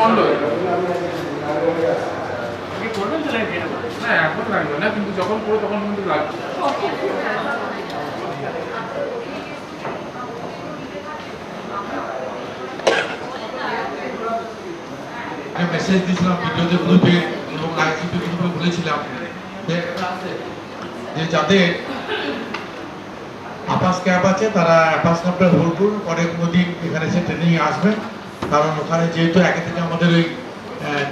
মন্ডল না এখন লাগবে না, কিন্তু যখন করো তখন কিন্তু লাগবে। মেসেজ দিয়েছিলাম ভিডিওতে, গ্রুপে এবং আইসিপি গ্রুপে বলেছিলাম যে যাদের আপাস ক্যাম্প আছে তারা আপাস ক্যাম্পটা হোল্ড করুন, পরে কোনোদিন এখানে এসে ট্রেনিং আসবেন। কারণ ওখানে যেহেতু আগে থেকে আমাদের ওই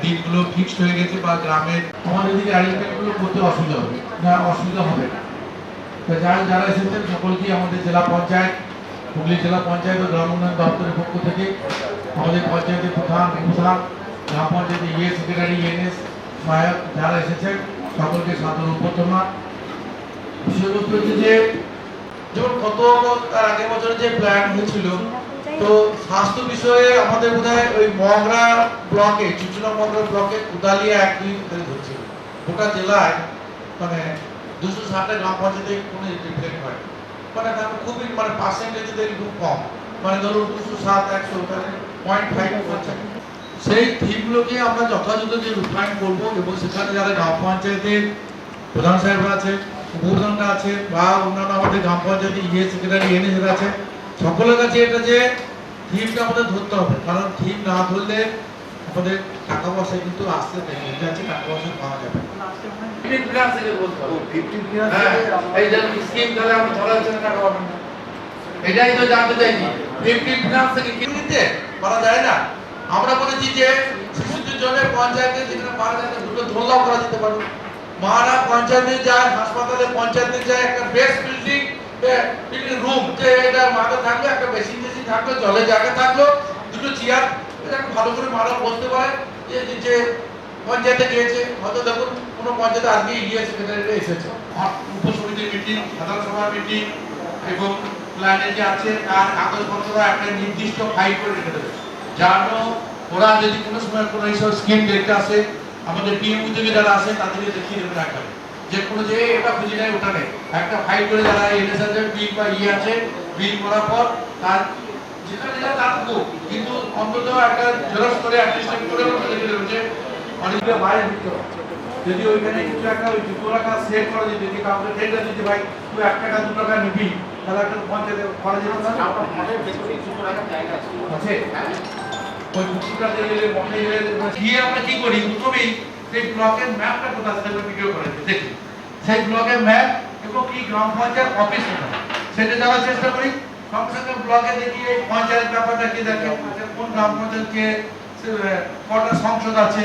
দিনগুলো ফিক্সড হয়ে গেছে, বা গ্রামের আমাদের দিকে অ্যারেঞ্জমেন্টগুলো করতে অসুবিধা হবে না, অসুবিধা হবে না। তো যারা এসেছেন সকলকে আমাদের জেলা পঞ্চায়েত, হুগলি জেলা পঞ্চায়েত ও গ্রাম উন্নয়ন দপ্তরের পক্ষ থেকে, আমাদের পঞ্চায়েতের প্রধান, প্রধান গ্রাম পঞ্চায়েতের ইয়ে সেক্রেটারি, এনএস সহায়ক যারা এসেছেন সকলকে সাদর অভ্যর্থনা। বিষয়বস্তু হচ্ছে যে যেমন তার আগের বছর যে প্ল্যান হয়েছিল, তো স্বাস্থ্য বিষয়ে আমাদের বোধহয় ওই মগরা ব্লকে, চুচুড়া মগরা ব্লকে কোদালিয়া 1-2 ধরে ধরছিল। গোটা জেলায় মানে 260টা গ্রাম পঞ্চায়েতে কোনো রিফ্লেক্ট হয়, মানে তার খুবই মানে পার্সেন্টেজে খুব কম, মানে ধরুন 207, 100, তাহলে 0.5%। সেই থিমগুলোকে আমরা যথাযথ যে রূপায়ণ করবো, এবং সেখানে যারা গ্রাম পঞ্চায়েতের প্রধান সাহেবরা আছে, উপপ্রধানরা আছে, বা অন্যান্য আমাদের গ্রাম পঞ্চায়েতের ইয়ে সেক্রেটারি, এনএস আছে, সকলের কাছে এটা যে থিমটা আমাদের ধরতে হবে। কারণ থিম না ধরলে আমাদের টাকা পয়সা কিন্তু আসতে থাকে, যাচ্ছে টাকা পয়সা পাওয়া যাবে। এটাই তো জানতে চাইছি, 50 ফিনান্স থেকে কি নিতে করা যায় না? আমরা বলেছি যে শিশুদের জন্য পঞ্চায়েতে যেখানে পারা যায় দুটো দোলনাও করা যেতে পারে। মারা পঞ্চায়েতে যায়, হাসপাতালে পঞ্চায়েতে যায়, একটা বেস্ট বিল্ডিং রুম, যে এটা মারা থাকবে, একটা বেসিন টেসিন থাকলো, জলের জায়গা থাকলো, দুটো চেয়ার, এটা ভালো করে মারা বসতে পারে। যে পঞ্চায়েতে গিয়েছে, হয়তো দেখুন কোনো পঞ্চায়েতে আজকে ইয়ে সেক্রেটারিরা এসেছে, উপসমিতির মিটিং, সাধারণ সভা মিটিং এবং প্ল্যানে যে আছে তার কাগজপত্র একটা নির্দিষ্ট ফাইল করে রেখে দেবে, যেন ওরা যদি কোনো সময় কোনো এইসব স্কিম দেখতে আসে, আমাদের পিএম উদ্যোগে যারা আসে তাদেরকে দেখিয়ে দেবে রাখা, যে কোনো যে এটা খুঁজে নেয় ওটা নেই, একটা ফাইল করে যারা এনএসএস বিল বা ইয়ে আছে, বিল করার পর তার যেখানে যেটা থাকবো, কিন্তু অন্তত একটা জেরক্স করে অ্যাটেস্টেড করে লিখে দেবে যে অনেকটা বাইরে দিতে হবে। যদি ওইখানে কিছু একটা ওই 2 টাকা সেট করা যেত, যদি কাউকে ঠেকা দিতে ভাই তুই 1 টাকা 2 টাকা নিবি, তাহলে একটা পঞ্চায়েতে করা যেত না। আমরা মঠের ভেতরে 2 টাকা জায়গা আছে, ওই 2 টাকা দিলে মঠে গিয়ে আমরা কি করি, প্রথমেই সেই ব্লকের ম্যাপটা কোথা থেকে ভিডিও করে দেখি, সেই ব্লকের ম্যাপ এবং কি গ্রাম পঞ্চায়েত অফিস সেটা যাওয়ার চেষ্টা করি। সঙ্গে সঙ্গে ব্লকে দেখি এই পঞ্চায়েত ব্যাপারটা কি দেখে, কোন গ্রাম পঞ্চায়েতকে কটা সংসদ আছে,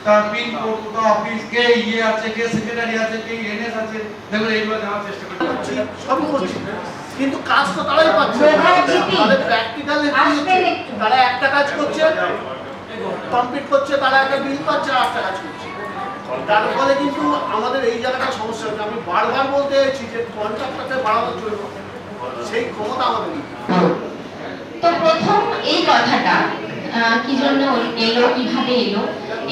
তার পিন কোড, কোথা অফিস, কে ইয়ে আছে, কে সেক্রেটারি আছে, কে এনএস আছে, দেখুন এইগুলো জানার চেষ্টা করি। সবই করছি, কিন্তু কাজ তো তারাই পাচ্ছে, তাহলে প্র্যাকটিক্যালি তারা একটা কাজ করছে, কমপ্লিট করছে, তারা একটা বিল পাচ্ছে, আর একটা কাজ করছে। তার ফলে কিন্তু আমাদের এই জায়গাটা সমস্যা হচ্ছে। আমি বারবার বলতে চাইছি যে কন্ট্রাক্টরকে বাড়ানোর জন্য সেই ক্ষমতা আমাদের নেই। তো প্রথম এই কথাটা কি জন্য এলো, কিভাবে এলো,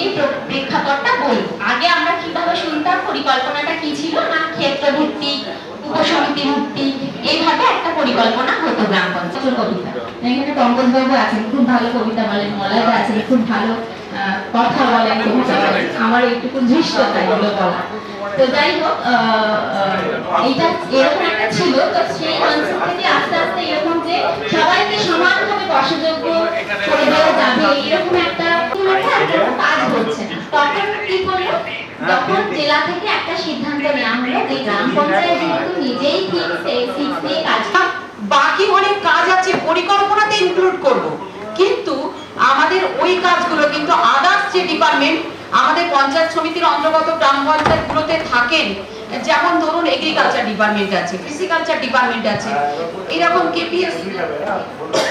এই প্রেক্ষাপটটা বলবো। আগে আমরা কিভাবে শুনতাম, পরিকল্পনাটা কি ছিল না, ক্ষেত্রভিত্তিক, উপসমিতি ভিত্তিক, এইভাবে একটা পরিকল্পনা হতো গ্রাম পঞ্চায়েত। কবিতা এখানে পঙ্কজবাবু আছেন, খুব ভালো কবিতা বলেন, মলয়দা আছেন, খুব ভালো কথা বলেন, আমার একটু ধৃষ্টতা এগুলো বলা। তো যাই হোক, এইটা এরকম একটা ছিল। তো সেই কনসেপ্ট থেকে আস্তে আস্তে এরকম যে সবাইকে সমানভাবে বসযোগ্য করে দেওয়া যাবে, এরকম একটা কাজ হচ্ছে না। তখন কি করলো, তখন জেলা থেকে একটা সিদ্ধান্ত নেওয়া হলো যে গ্রাম পঞ্চায়েত যেহেতু নিজেই ফিক্স দিয়ে কাজ, বাকি অনেক কাজ আছে পরিকল্পনাতে ইনক্লুড করব, কিন্তু আমাদের ওই কাজগুলো কিন্তু আদার্স যে ডিপার্টমেন্ট আমাদের পঞ্চায়েত সমিতির অন্তর্গত গ্রাম পঞ্চায়েতগুলোতে থাকেন, যেমন ধরুন এগ্রিকালচার ডিপার্টমেন্ট আছে, ফিসিকালচার ডিপার্টমেন্ট আছে, এরকম কেপিএস